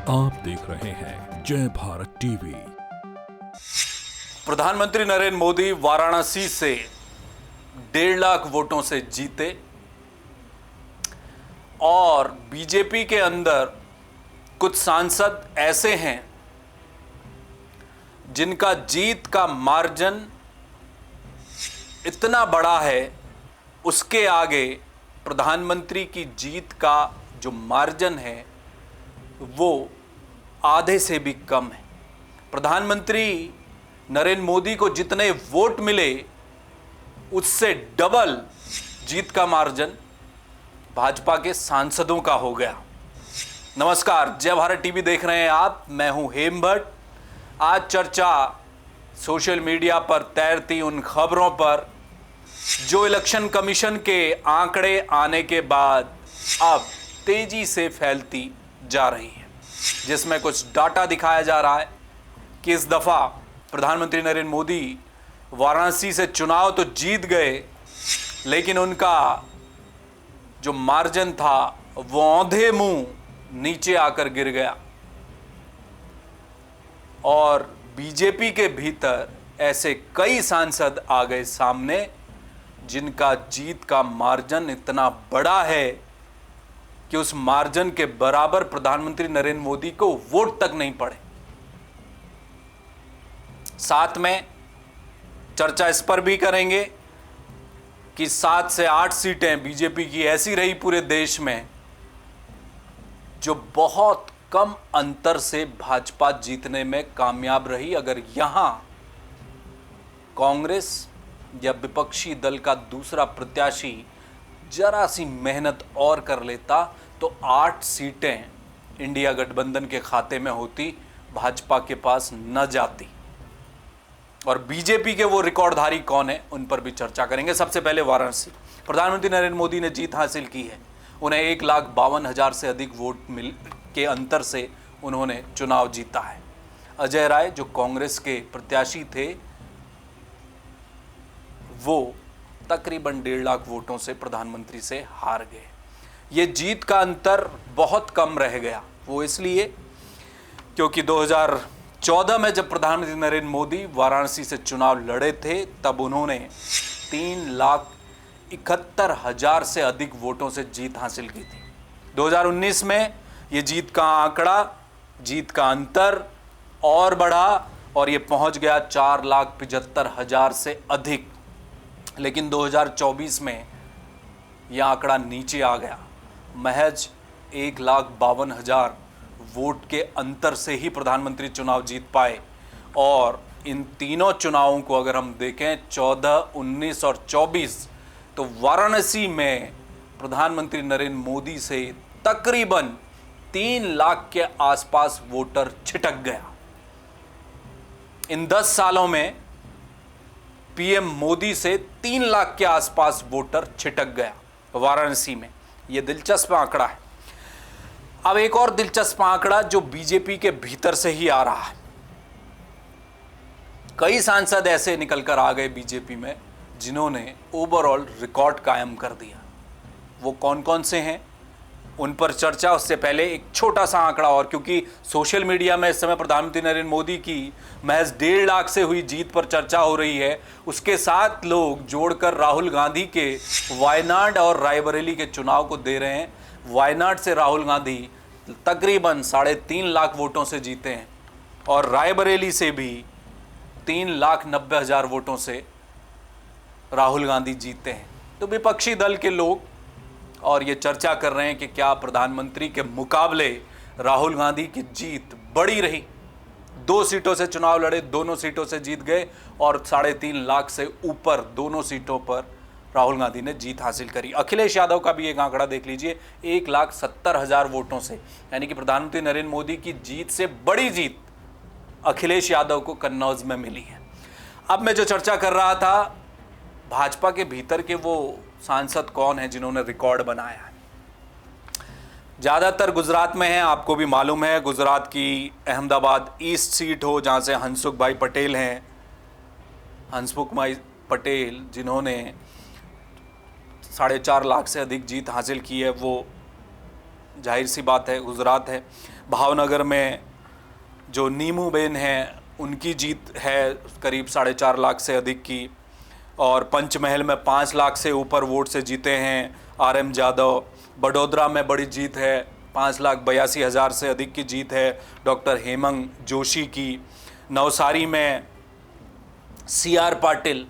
आप देख रहे हैं जय भारत टीवी। प्रधानमंत्री नरेंद्र मोदी वाराणसी से 1.5 लाख वोटों से जीते और बीजेपी के अंदर कुछ सांसद ऐसे हैं जिनका जीत का मार्जिन इतना बड़ा है, उसके आगे प्रधानमंत्री की जीत का जो मार्जिन है वो आधे से भी कम है। प्रधानमंत्री नरेंद्र मोदी को जितने वोट मिले उससे डबल जीत का मार्जिन भाजपा के सांसदों का हो गया। नमस्कार, जय भारत टीवी देख रहे हैं आप, मैं हूं हेम भट्ट। आज चर्चा सोशल मीडिया पर तैरती उन खबरों पर जो इलेक्शन कमीशन के आंकड़े आने के बाद अब तेजी से फैलती जा रही है, जिसमें कुछ डाटा दिखाया जा रहा है कि इस दफा प्रधानमंत्री नरेंद्र मोदी वाराणसी से चुनाव तो जीत गए, लेकिन उनका जो मार्जिन था वो औंधे मुंह नीचे आकर गिर गया और बीजेपी के भीतर ऐसे कई सांसद आ गए सामने जिनका जीत का मार्जिन इतना बड़ा है कि उस मार्जिन के बराबर प्रधानमंत्री नरेंद्र मोदी को वोट तक नहीं पड़े। साथ में चर्चा इस पर भी करेंगे कि 7 से 8 सीटें बीजेपी की ऐसी रही पूरे देश में जो बहुत कम अंतर से भाजपा जीतने में कामयाब रही। अगर यहां कांग्रेस या विपक्षी दल का दूसरा प्रत्याशी जरा सी मेहनत और कर लेता तो 8 सीटें इंडिया गठबंधन के खाते में होती, भाजपा के पास न जाती। और बीजेपी के वो रिकॉर्डधारी कौन है, उन पर भी चर्चा करेंगे। सबसे पहले वाराणसी, प्रधानमंत्री नरेंद्र मोदी ने जीत हासिल की है। उन्हें 1,52,000 से अधिक वोट मिल के अंतर से उन्होंने चुनाव जीता है। अजय राय जो कांग्रेस के प्रत्याशी थे वो तकरीबन 1.5 लाख वोटों से प्रधानमंत्री से हार गए। ये जीत का अंतर बहुत कम रह गया, वो इसलिए क्योंकि 2014 में जब प्रधानमंत्री नरेंद्र मोदी वाराणसी से चुनाव लड़े थे तब उन्होंने 3,71,000 से अधिक वोटों से जीत हासिल की थी। 2019 में ये जीत का आंकड़ा, जीत का अंतर और बढ़ा और ये पहुंच गया 4,75,000 से अधिक। लेकिन 2024 में यह आंकड़ा नीचे आ गया, महज 1,52,000 वोट के अंतर से ही प्रधानमंत्री चुनाव जीत पाए। और इन तीनों चुनावों को अगर हम देखें 14, 19 और 24, तो वाराणसी में प्रधानमंत्री नरेंद्र मोदी से तकरीबन 3 लाख के आसपास वोटर छिटक गया। इन 10 सालों में पीएम मोदी से 3 लाख के आसपास वोटर छिटक गया वाराणसी में। यह दिलचस्प आंकड़ा है। अब एक और दिलचस्प आंकड़ा जो बीजेपी के भीतर से ही आ रहा है। कई सांसद ऐसे निकलकर आ गए बीजेपी में जिन्होंने ओवरऑल रिकॉर्ड कायम कर दिया। वो कौन कौन से हैं उन पर चर्चा। उससे पहले एक छोटा सा आंकड़ा और, क्योंकि सोशल मीडिया में इस समय प्रधानमंत्री नरेंद्र मोदी की महज 1.5 लाख से हुई जीत पर चर्चा हो रही है, उसके साथ लोग जोड़कर राहुल गांधी के वायनाड और रायबरेली के चुनाव को दे रहे हैं। वायनाड से राहुल गांधी तकरीबन 3.5 लाख वोटों से जीते हैं और रायबरेली से भी 3,90,000 वोटों से राहुल गांधी जीते हैं। तो विपक्षी दल के लोग और ये चर्चा कर रहे हैं कि क्या प्रधानमंत्री के मुकाबले राहुल गांधी की जीत बड़ी रही। 2 सीटों से चुनाव लड़े, दोनों सीटों से जीत गए और 3.5 लाख से ऊपर दोनों सीटों पर राहुल गांधी ने जीत हासिल करी। अखिलेश यादव का भी एक आंकड़ा देख लीजिए, 1,70,000 वोटों से, यानी कि प्रधानमंत्री नरेंद्र मोदी की जीत से बड़ी जीत अखिलेश यादव को कन्नौज में मिली है। अब मैं जो चर्चा कर रहा था, भाजपा के भीतर के वो सांसद कौन हैं जिन्होंने रिकॉर्ड बनाया है। ज़्यादातर गुजरात में है, आपको भी मालूम है। गुजरात की अहमदाबाद ईस्ट सीट हो जहाँ से हंसमुख भाई पटेल हैं, हंसमुख भाई पटेल जिन्होंने 4.5 लाख से अधिक जीत हासिल की है, वो जाहिर सी बात है गुजरात है। भावनगर में जो नीमूबेन हैं उनकी जीत है करीब 4.5 लाख से अधिक की, और पंचमहल में 5 लाख से ऊपर वोट से जीते हैं RM यादव। बड़ोदरा में बड़ी जीत है, 5,82,000 से अधिक की जीत है डॉक्टर हेमंत जोशी की। नवसारी में CR पाटिल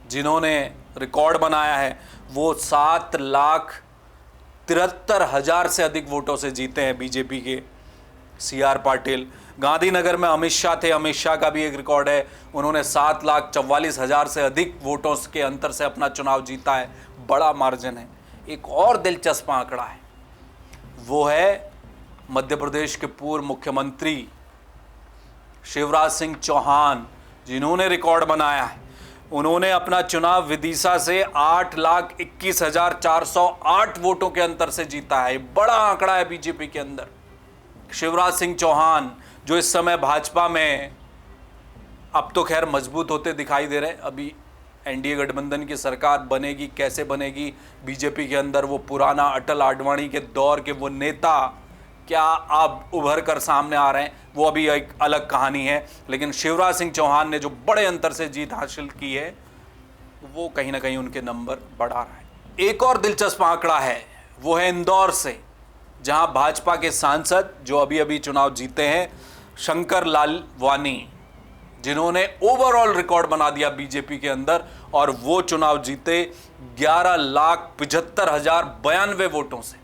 जिन्होंने रिकॉर्ड बनाया है, वो 7,73,000 से अधिक वोटों से जीते हैं बीजेपी के CR पाटिल। गांधीनगर में अमित शाह थे, अमित शाह का भी एक रिकॉर्ड है, उन्होंने 7,44,000 से अधिक वोटों के अंतर से अपना चुनाव जीता है, बड़ा मार्जिन है। एक और दिलचस्प आंकड़ा है, वो है मध्य प्रदेश के पूर्व मुख्यमंत्री शिवराज सिंह चौहान, जिन्होंने रिकॉर्ड बनाया है। उन्होंने अपना चुनाव विदिशा से 8,21,408 वोटों के अंतर से जीता है। बड़ा आंकड़ा है बीजेपी के अंदर। शिवराज सिंह चौहान जो इस समय भाजपा में अब तो खैर मजबूत होते दिखाई दे रहे हैं, अभी NDA गठबंधन की सरकार बनेगी, कैसे बनेगी बीजेपी के अंदर, वो पुराना अटल आडवाणी के दौर के वो नेता क्या अब उभर कर सामने आ रहे हैं, वो अभी एक अलग कहानी है। लेकिन शिवराज सिंह चौहान ने जो बड़े अंतर से जीत हासिल की है, वो कहीं ना कहीं उनके नंबर बढ़ा रहा है। एक और दिलचस्प आंकड़ा है, वो है इंदौर से, जहां भाजपा के सांसद जो अभी अभी चुनाव जीते हैं शंकर लालवानी, जिन्होंने ओवरऑल रिकॉर्ड बना दिया बीजेपी के अंदर, और वो चुनाव जीते 11,75,092 वोटों से।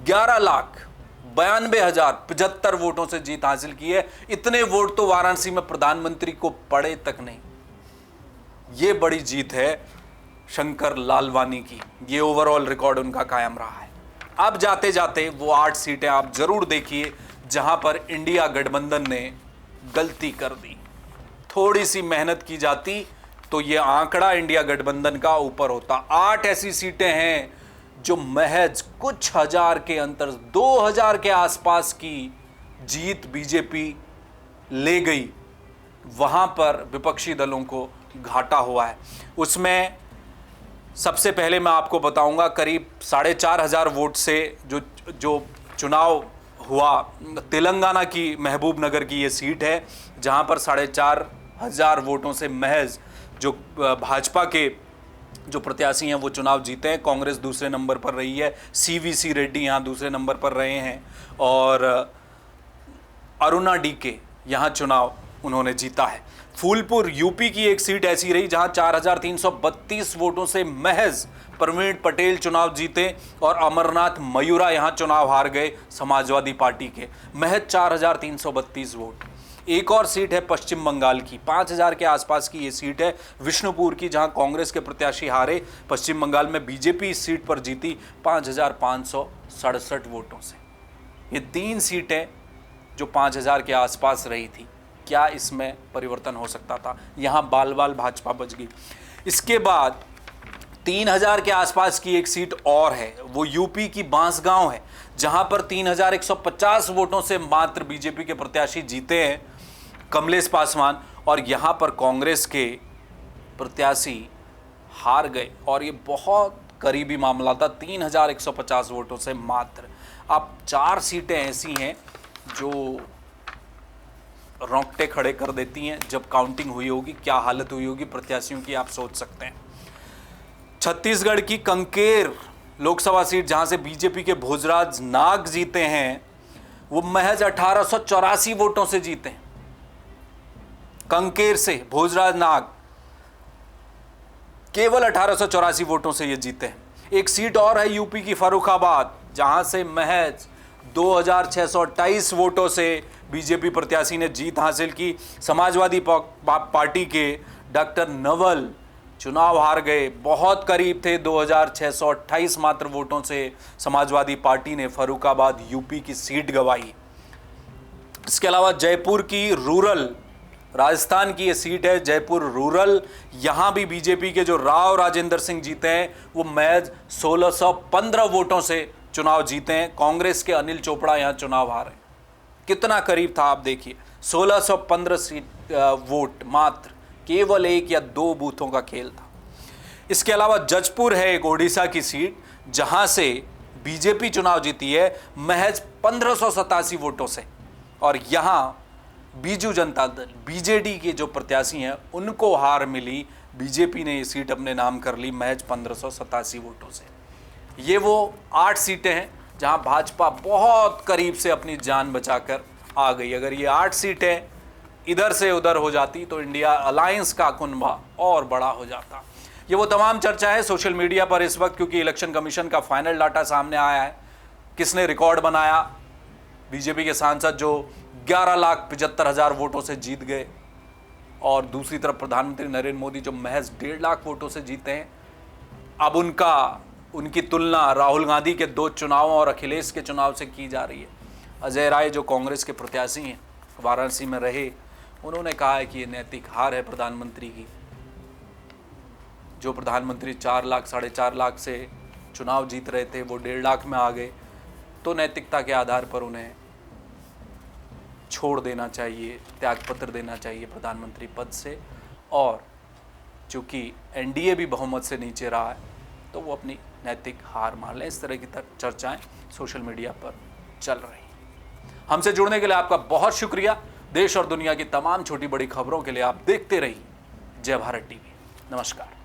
11,92,075 वोटों से जीत हासिल की है। इतने वोट तो वाराणसी में प्रधानमंत्री को पड़े तक नहीं। ये बड़ी जीत है शंकर लालवानी की, ये ओवरऑल रिकॉर्ड उनका कायम रहा है। अब जाते जाते वो 8 सीटें आप जरूर देखिए जहां पर इंडिया गठबंधन ने गलती कर दी। थोड़ी सी मेहनत की जाती तो ये आंकड़ा इंडिया गठबंधन का ऊपर होता। 8 ऐसी सीटें हैं जो महज कुछ हजार के अंतर, 2,000 के आसपास की जीत बीजेपी ले गई। वहां पर विपक्षी दलों को घाटा हुआ है। उसमें सबसे पहले मैं आपको बताऊंगा, करीब 4,500 वोट से जो चुनाव हुआ, तेलंगाना की महबूब नगर की ये सीट है, जहां पर 4,500 वोटों से महज जो भाजपा के जो प्रत्याशी हैं वो चुनाव जीते हैं। कांग्रेस दूसरे नंबर पर रही है, CVC रेड्डी यहाँ दूसरे नंबर पर रहे हैं, और अरुणा DK यहाँ चुनाव उन्होंने जीता है। फूलपुर UP की एक सीट ऐसी रही जहाँ 4,332 वोटों से महज प्रवीण पटेल चुनाव जीते, और अमरनाथ मयूरा यहाँ चुनाव हार गए समाजवादी पार्टी के, महज 4,332 वोट। एक और सीट है पश्चिम बंगाल की, 5,000 के आसपास की ये सीट है विष्णुपुर की, जहां कांग्रेस के प्रत्याशी हारे। पश्चिम बंगाल में बीजेपी इस सीट पर जीती 5,567 वोटों से। ये 3 सीटें जो 5,000 के आसपास रही थी, क्या इसमें परिवर्तन हो सकता था? यहां बाल बाल भाजपा बच गई। इसके बाद 3,000 के आसपास की एक सीट और है, वो UP की बांसगांव है, जहां पर 3,150 वोटों से मात्र बीजेपी के प्रत्याशी जीते हैं, कमलेश पासवान, और यहां पर कांग्रेस के प्रत्याशी हार गए, और ये बहुत करीबी मामला था, 3,150 वोटों से मात्र। अब 4 सीटें ऐसी हैं जो रोंगटे खड़े कर देती हैं। जब काउंटिंग हुई होगी, क्या हालत हुई होगी प्रत्याशियों की, आप सोच सकते हैं। छत्तीसगढ़ की कंकेर लोकसभा सीट, जहां से बीजेपी के भोजराज नाग जीते हैं, वो महज 1,884 वोटों से जीते हैं। कंकेर से भोजराज नाग केवल 1,884 वोटों से ये जीते हैं। एक सीट और है UP की फर्रुखाबाद, जहां से महज 2,628 वोटों से बीजेपी प्रत्याशी ने जीत हासिल की। समाजवादी पार्टी के डॉक्टर नवल चुनाव हार गए, बहुत करीब थे, 2,628 मात्र वोटों से समाजवादी पार्टी ने फर्रुखाबाद UP की सीट गंवाई। इसके अलावा जयपुर की रूरल, राजस्थान की ये सीट है जयपुर रूरल, यहां भी बीजेपी के जो राव राजेंद्र सिंह जीते हैं, वो महज 1,615 वोटों से चुनाव जीते हैं। कांग्रेस के अनिल चोपड़ा यहां चुनाव हारे। कितना करीब था आप देखिए, 1,615 वोट मात्र, केवल 1 या 2 बूथों का खेल था। इसके अलावा जजपुर है एक ओडिशा की सीट, जहां से बीजेपी चुनाव जीती है महज 1587 वोटों से, और यहां बीजू जनता दल बीजेडी के जो प्रत्याशी हैं उनको हार मिली। बीजेपी ने ये सीट अपने नाम कर ली महज 1587 वोटों से। ये वो 8 सीटें हैं जहां भाजपा बहुत करीब से अपनी जान बचाकर आ गई। अगर ये 8 सीटें इधर से उधर हो जाती तो इंडिया अलायंस का कुनबा और बड़ा हो जाता। ये वो तमाम चर्चा है सोशल मीडिया पर इस वक्त, क्योंकि इलेक्शन कमीशन का फाइनल डाटा सामने आया है। किसने रिकॉर्ड बनाया? बीजेपी के सांसद जो 11,75,000 वोटों से जीत गए, और दूसरी तरफ प्रधानमंत्री नरेंद्र मोदी जो महज 1.5 लाख वोटों से जीते हैं। अब उनकी तुलना राहुल गांधी के 2 चुनावों और अखिलेश के चुनाव से की जा रही है। अजय राय जो कांग्रेस के प्रत्याशी हैं, वाराणसी में रहे, उन्होंने कहा है कि ये नैतिक हार है प्रधानमंत्री की। जो प्रधानमंत्री 4 लाख 4.5 लाख से चुनाव जीत रहे थे वो 1.5 लाख में आ गए, तो नैतिकता के आधार पर उन्हें छोड़ देना चाहिए, त्यागपत्र देना चाहिए प्रधानमंत्री पद से। और चूंकि एनडीए भी बहुमत से नीचे रहा है तो वो अपनी नैतिक हार मान लें। इस तरह की चर्चाएं सोशल मीडिया पर चल रही हैं। हमसे जुड़ने के लिए आपका बहुत शुक्रिया। देश और दुनिया की तमाम छोटी बड़ी खबरों के लिए आप देखते रहिए जय भारत टीवी। नमस्कार।